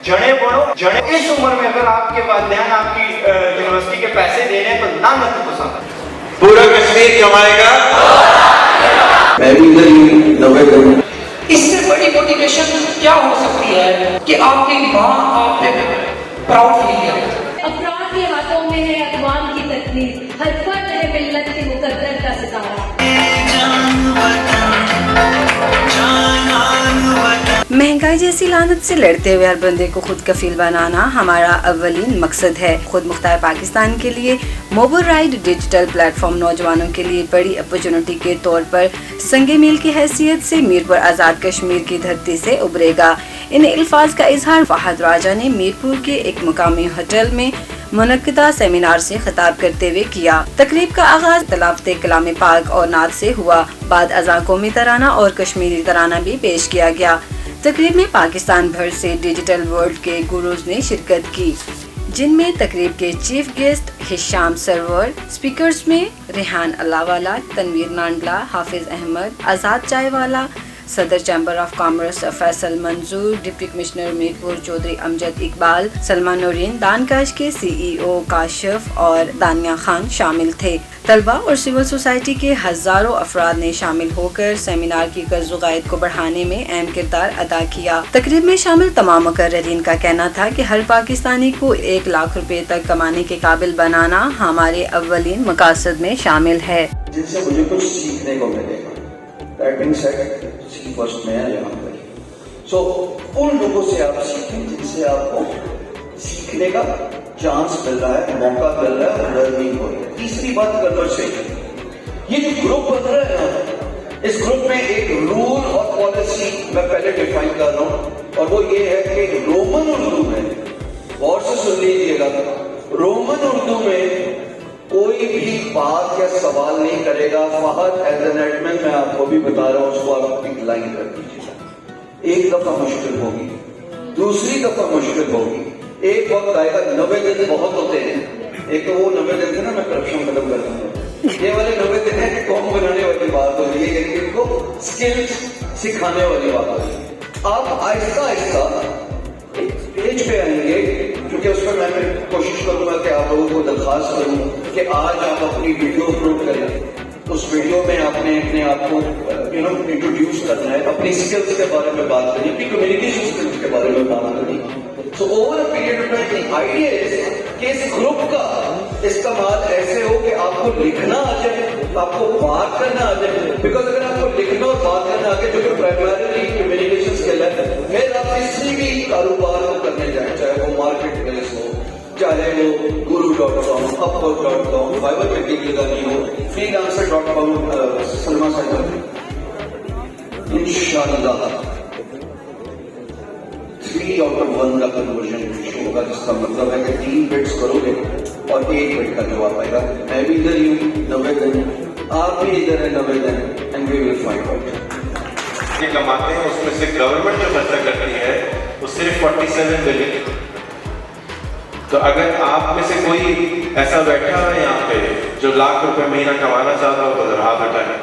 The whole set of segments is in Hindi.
जड़े बढ़ो जड़े। इस उम्र में अगर आपके वालिदैन आपकी यूनिवर्सिटी के पैसे दे रहे हैं तो लानत पसंद। पूरा कश्मीर कमाएगा। मैं भी इधर ही 90 दिन। इससे बड़ी मोटिवेशन क्या हो सकती है कि आपकी माँ आप पे प्राउड फील करे। अफराद के हाथों में है अक़वाम की तकदीर, हर फर्द है मिल्लत के मुक़द्दर का सितारा। महंगाई जैसी लानत से लड़ते हुए हर बंदे को खुद कफील बनाना हमारा अव्वलीन मकसद है। खुद मुख्तार पाकिस्तान के लिए मोबाइल राइड डिजिटल प्लेटफॉर्म नौजवानों के लिए बड़ी अपॉर्चुनिटी के तौर पर संगे मील की हैसियत से मीरपुर आज़ाद कश्मीर की धरती से उभरेगा। इन अल्फाज का इजहार फहद राजा ने मीरपुर के एक मुकामी होटल में मुनक्किदा सेमिनार से खिताब करते हुए किया। तकरीब का आगाज तलावते कलाम पाक और नात से हुआ। बाद अज़ा कौमी तराना और कश्मीरी तराना भी पेश किया गया। तकरीब में पाकिस्तान भर से डिजिटल वर्ल्ड के गुरुज ने शिरकत की, जिनमें तकरीब के chief guest Hisham Sarwar, speakers में रेहान अल्लाहवाला, तनवीर नांडला, हाफिज अहमद, आज़ाद चायवाला, सदर चैम्बर ऑफ कॉमर्स फैसल मंजूर, डिप्टी कमिश्नर मीरपुर चौधरी अमजद इकबाल, सलमान नूरीन, दानकाश के CEO काशिफ और दानिया खान शामिल थे। तलबा और सिविल सोसाइटी के हजारों अफराद ने शामिल होकर सेमिनार की कर्ज़-ओ-क़ायद को बढ़ाने में अहम किरदार अदा किया। तकरीब में शामिल तमाम मुक़र्ररीन का कहना था कि हर पाकिस्तानी को 1 लाख रुपए तक कमाने के काबिल बनाना हमारे अव्वलीन मकासद में शामिल है, जिनसे मुझे कुछ सीखने को मिलेगा। फर्स्ट में है यहाँ पर। सो उन लोगों से आप सीखें जिनसे आपको सीखने का चांस मिल रहा है, मौका मिल रहा है, लर्निंग हो रही है। तीसरी बात कन्वर्सेशन। ये जो ग्रुप बन रहा है ना, इस ग्रुप में एक रूल और पॉलिसी मैं पहले डिफाइन कर रहा हूँ, और वो ये है कि रोमन उर्दू में, गौर से सुन लीजिएगा, रोमन उर्दू में कोई भी बात या सवाल नहीं करेगा। फहद एज एन एडमिन मैं आपको भी बता रहा हूं, उसको आप अपनी लाइन कर दीजिएगा। एक दफा मुश्किल होगी, दूसरी दफा मुश्किल होगी, एक वक्त आएगा। 90 दिन बहुत होते हैं। एक तो वो 90 दिन थे ना, मैं करप्शन खत्म कर दूंगा। ये वाले 90 दिन है कि कौम बनाने वाली बात हो रही है, इनको स्किल्स सिखाने वाली बात हो रही है। आप आहिस्ता आहिस्ता पेज पे आएंगे, क्योंकि उस पर मैं कोशिश करूंगा कि आप लोगों को दरखास्त करूं कि आज आप अपनी वीडियो अपलोड करें। उस वीडियो में आपने अपने आप को इंट्रोड्यूस करना है, अपनी स्किल्स के बारे में बात करनी, अपनी कम्युनिकेशन स्किल्स के बारे में बात करनी। So over a period of time idea कि इस ग्रुप का इस्तेमाल ऐसे हो कि आपको लिखना आ जाए, आपको बात करना आ जाए। बिकॉज अगर आपको लिखना और बात करना आ जाए, जो कि प्राइमरी कम्युनिकेशन स्किल है, फिर आप किसी भी कारोबार को करने जाए, चाहे वो मार्केट प्लेस हो, चाहे वो guru.com, upwork.com, फाइवर पे गिग लगानी हो, freelancer.com, सलमा साहब, इंशाअल्लाह 3 out of 1 का कन्वर्जन होगा, जिसका मतलब है कि 3 बिट्स करोगे और 1 बिट का जवाब आएगा। मैं भी इधर ही हूँ 90 दिन, आप भी इधर है 90 दिन, and we will find out. ये कमाते हैं, उसमें से गवर्नमेंट जो खर्चा करती है वो सिर्फ 47 बिलियन। तो अगर आप में से कोई ऐसा बैठा है यहाँ पे जो ₹1 लाख महीना कमाना चाहता हो, तो जरा हाथ उठाए।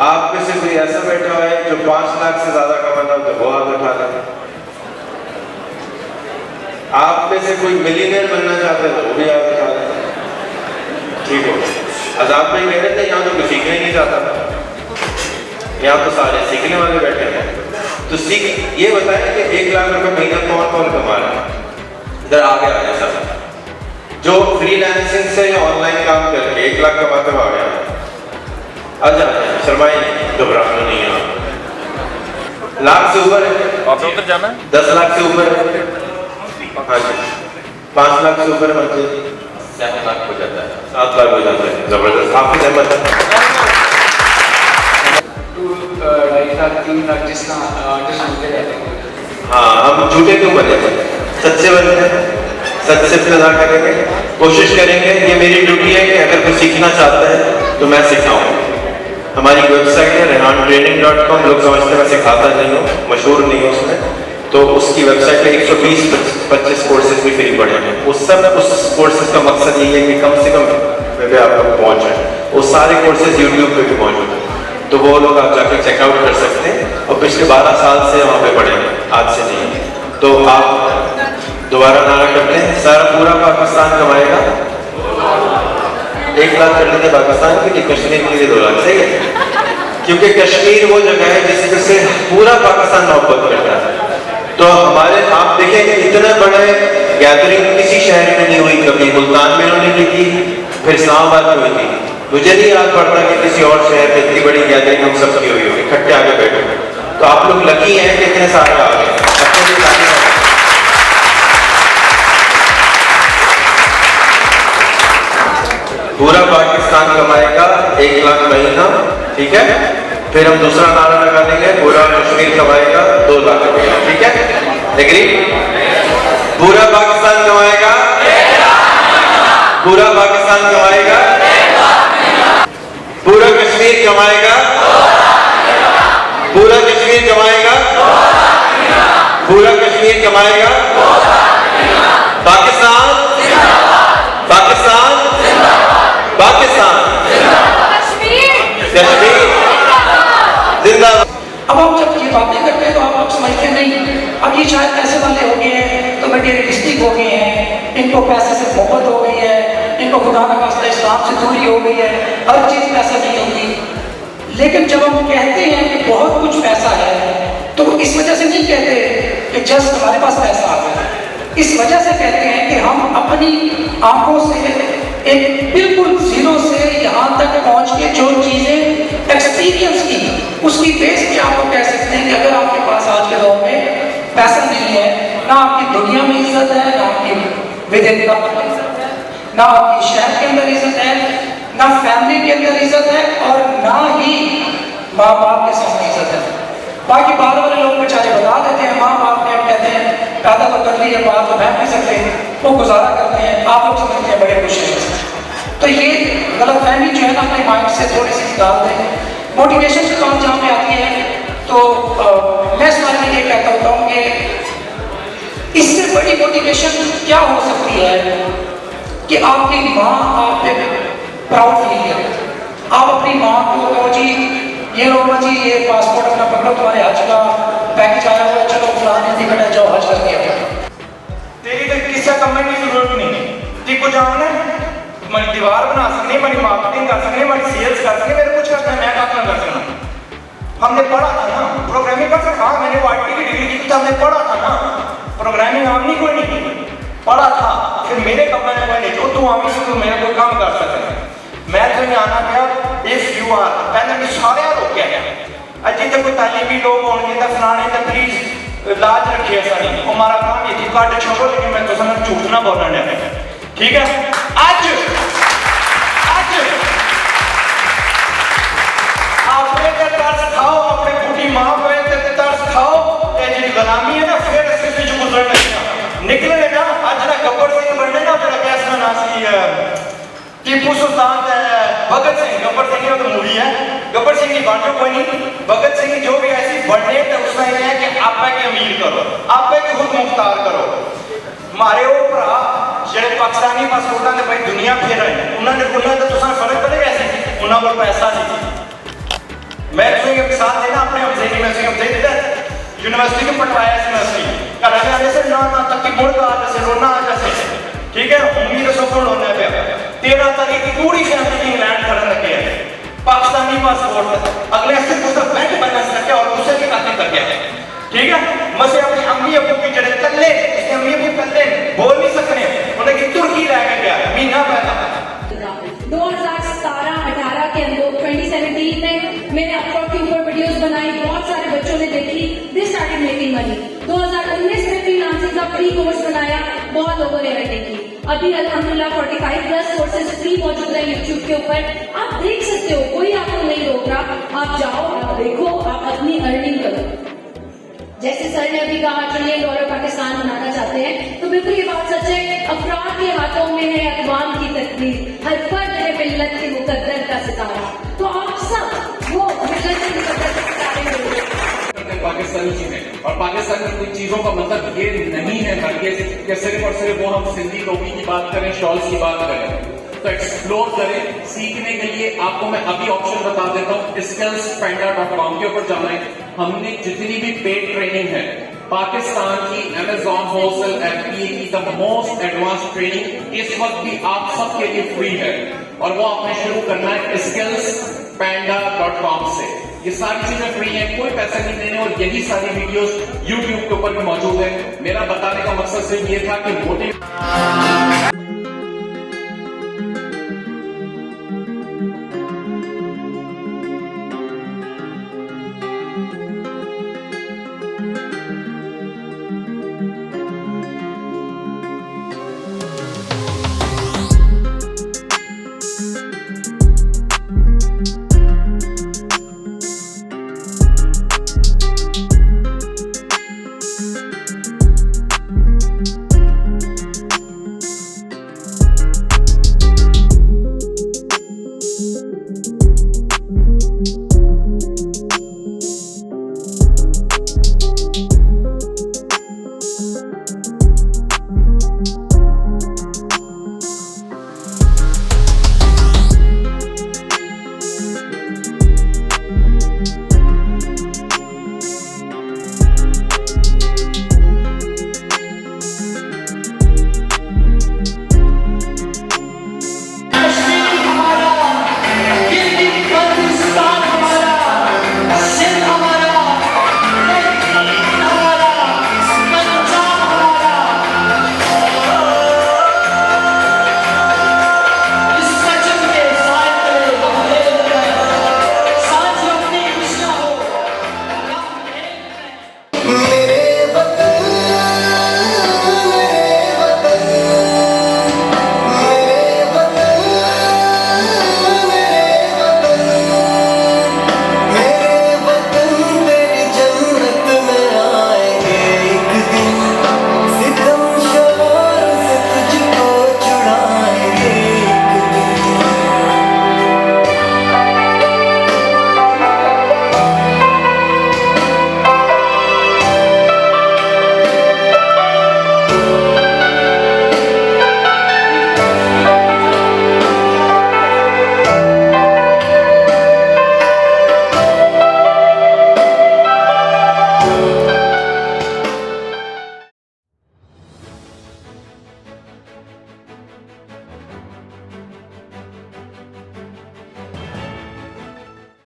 आप में से कोई ऐसा बैठा है जो 5 लाख से ज्यादा कमाना हो, तो वो हाथ उठा लें। आप में से कोई मिलियनेयर बनना चाहता है, तो वो भी हाथ उठा लें। ठीक हो, आजाद भाई कह रहे थे यहाँ तो कोई सीखने नहीं चाहता, यहाँ तो सारे सीखने वाले बैठे हैं। तो सीख ये बताएं कि ₹1 लाख महीना कौन कौन कमा रहा है? इधर आगे आ जाए सब जो फ्रीलांसिंग से या ऑनलाइन काम करके 1 लाख कमाते हुए आ गया। आ जाए, शर्माए नहीं, घबराना नहीं है। लाख से ऊपर है, आपने उधर जाना है, 10 लाख से ऊपर है, हाँ जी, 5 लाख से ऊपर है, 7 लाख हो जाता है, 7 लाख हो जाता है। जबरदस्त। हाफिज अहमद 2-2.5 लाख 3 लाख जिसका हाँ, हम झूठे क्यों बने, सच्चे बनते हैं, सच से इब्तिदा करेंगे, कोशिश करेंगे। ये मेरी ड्यूटी है कि अगर कोई सीखना चाहता है तो मैं सिखाऊं। हमारी वेबसाइट है rehantraining.com। लोग समझते हैं मैं सिखाता नहीं हूँ, मशहूर नहीं हूँ उसमें, तो उसकी वेबसाइट पे 120-25 कोर्सेज भी फ्री पड़े हैं। उस कोर्सेज का मकसद यही है कि कम से कम आप लोग पहुँच जाए। वो सारे कोर्सेज यूट्यूब पे भी मौजूद हैं। तो वो लोग आप जाके चेकआउट कर सकते हैं, और पिछले 12 साल से वहाँ पे पड़े हैं, आज से नहीं। तो आप दोबारा नारा कर लें, सारा पूरा पाकिस्तान कमाएगा। 1 लाख कर लेते पाकिस्तान के लिए, कश्मीर के लिए 2 लाख, सही है? क्योंकि कश्मीर वो जगह है जिससे पूरा पाकिस्तान मोहब्बत करता है। तो हमारे आप देखेंगे इतने बड़े गैदरिंग किसी शहर में नहीं हुई कभी। मुल्तान में उन्होंने की थी, फिर इस्लामाबाद में हुई थी। मुझे नहीं याद पड़ता कि किसी और शहर में इतनी बड़ी गैदरिंग हम सबकी हुई होगी, इकट्ठे आगे बैठे। तो आप लोग लकी हैं कि इतने सारे आ गए। पूरा पाकिस्तान कमाएगा 1 लाख महीना, ठीक है? फिर हम दूसरा नारा लगा देंगे, पूरा कश्मीर कमाएगा 2 लाख रुपया, ठीक है? एग्री? पूरा पाकिस्तान कमाएगा, पूरा पाकिस्तान कमाएगा, पूरा कश्मीर कमाएगा, पूरा कश्मीर कमाएगा, पूरा कश्मीर कमाएगा। पाकिस्तान, पाकिस्तान, पाकिस्तान, कश्मीर जिंदाबाद। अब आप जब ये बातें करते हैं तो आप लोग समझते नहीं, अब ये शायद पैसे वाले हो गए हैं, तो मटेरियलिस्टिक हो गए हैं, इनको पैसे से मोहब्बत हो गई है, इनको खुदा न खास्ता इस्लाम से दूरी हो गई है, हर चीज़ पैसा नहीं होगी। लेकिन जब हम कहते हैं कि बहुत कुछ पैसा है, तो इस वजह से नहीं कहते कि जस्ट हमारे पास पैसा आ गया, इस वजह से कहते हैं कि हम अपनी आंखों से एक बिल्कुल जीरो से यहाँ तक पहुँच के जो चीज़ें एक्सपीरियंस की, उसकी बेस पे आपको कह सकते हैं कि अगर आपके पास आज के दौर में पैसा नहीं है, ना आपकी दुनिया में इज्जत है, ना आपकी विदिन का इज्जत है, ना आपकी शहर के अंदर इज्जत है, ना फैमिली के अंदर इज्जत है, और ना ही माँ बाप के सामने इज्जत है। बाकी बाहर वाले लोग बेचारे बता देते हैं, माँ बाप ने हम कहते हैं पैदा तो कर लिया, बात तो बहन नहीं सकते, वो गुजारा करते हैं, आप लोग समझते हैं बड़े खुश हैं। तो ये गलतफहमी जो है ना अपने माइंड से थोड़ी सी निकाल दें। मोटिवेशन की बात जहाँ पे आती है तो मैं इस बारे में ये कहता होता हूँ कि इससे बड़ी मोटिवेशन क्या हो सकती है कि आपकी माँ आप पे प्राउड फील करे। आप अपनी माँ को कहो जी ये रोमा जी ये पासपोर्ट अपना पकड़ो, तुम्हारे हज का पैकेज आया हुआ, चलो फलाने टिकट है, जाओ हज करके आओ। तेरी तो किस्सा करने की जरूरत नहीं, ती को जाना मैं दीवार बना सकनी, मेरी मार्केटिंग कर सकनी, मेरी सेल्स कर सकनी, मेरे कुछ करना मैं काम कर सकना। हमने पढ़ा था ना प्रोग्रामिंग कर सकता, हाँ मैंने वाईटी की डिग्री की तो हमने पढ़ा था ना प्रोग्रामिंग, हमने कोई नहीं पढ़ा था। फिर मेरे कपड़े ने कोई नहीं जो तू आमी से तू मेरे कोई काम कर सकता। मैं तो नहीं आना गया इफ यू आर पहले भी सारे रोक गया अजी तक कोई तालीमी लोग होंगे तो फलाने तो प्लीज लाज रखिए ऐसा नहीं, हमारा काम ये थी काट छोड़ो, लेकिन मैं तो समझ झूठ ना बोलना है, ठीक है? आज अपने तरस खाओ, अपने बूढ़ी माँ पे तरस खाओ, ये जी गुलामी है ना, फिर इससे जो गुजरना निकले ना आज ना गब्बर सिंह बनने ना, तेरा कैसा नासी टीपू सुल्तान भगत सिंह, गब्बर सिंह तो मूवी है, गब्बर सिंह की बात कोई नहीं, भगत सिंह जो भी ऐसी बनने तो उसमें यह है कि आप के अमीर करो, आप के खुद मुख्तार करो। मारे वो भरा जेडे पाकिस्तानी पासपोर्टां ते भाई दुनिया फेर रहे उन्होंने तो तुसा फर्क पड़ेगा ऐसे उन्होंने को पैसा नहीं। मैं तुम्हें एक साथ देना अपने हमसे की मैं हमसे यूनिवर्सिटी के पढ़वाया यूनिवर्सिटी कर आने से ना तक की मुड़ का जैसे रोना आ जैसे, ठीक है? उम्मीद सफल होने पे 13 तारीख की पूरी फैमिली इंग्लैंड खड़े रखे है, पाकिस्तानी पासपोर्ट अगले सिर्फ उसका बैंक बैलेंस करके और दूसरे की खाते करके, ठीक है? मसे अपनी अम्मी अबू की जड़े कल्ले इसके अम्मी अबू कल्ले बोल नहीं सकने, उन्हें की तुर्की लेके गया महीना पहला 2017-18 के अंदर 2017 में मैंने अपवर्क के ऊपर वीडियोस बनाई, बहुत सारे बच्चों ने देखी, दे स्टार्टेड मेकिंग मनी। 2019 में फ्रीलांसिंग का फ्री कोर्स बनाया, बहुत लोगों ने अर्निंग की। अभी अल्हम्दुलिल्लाह 45+ कोर्सेज फ्री मौजूद है यूट्यूब के ऊपर, आप देख सकते हो, कोई आपको नहीं रोक रहा, आप जाओ, आप देखो, आप अपनी अर्निंग करो। जैसे सर ने अभी कहा $1 ट्रिलियन पाकिस्तान बनाना चाहते हैं, तो बिल्कुल ये बात सच है। अफराद के हाथों में है अक़वाम की तकदीर, हर फर्द है मिल्लत के मुकद्दर का सितारा। तो आप सब वो मिल्लत के मुकद्दर के सितारे में पाकिस्तानी चीजें, और पाकिस्तान की कुछ चीजों का मतलब ये नहीं है कि सिर्फ और सिर्फ वो हम सिंधी टोपी की बात करें, शॉल्स की बात करें। तो एक्सप्लोर करें। सीखने के लिए आपको मैं अभी ऑप्शन बता देता हूँ, skillspanda.com के ऊपर जाना है। हमने जितनी भी पेड ट्रेनिंग है पाकिस्तान की, Amazon होलसेल FBA की द मोस्ट एडवांस ट्रेनिंग इस वक्त भी आप सबके लिए फ्री है, और वो आपने शुरू करना है skillspanda.com से। ये सारी चीजें फ्री हैं, कोई पैसा नहीं देने, और यही सारी वीडियोस YouTube के ऊपर भी मौजूद है। मेरा बताने का मकसद सिर्फ ये था कि मोटिव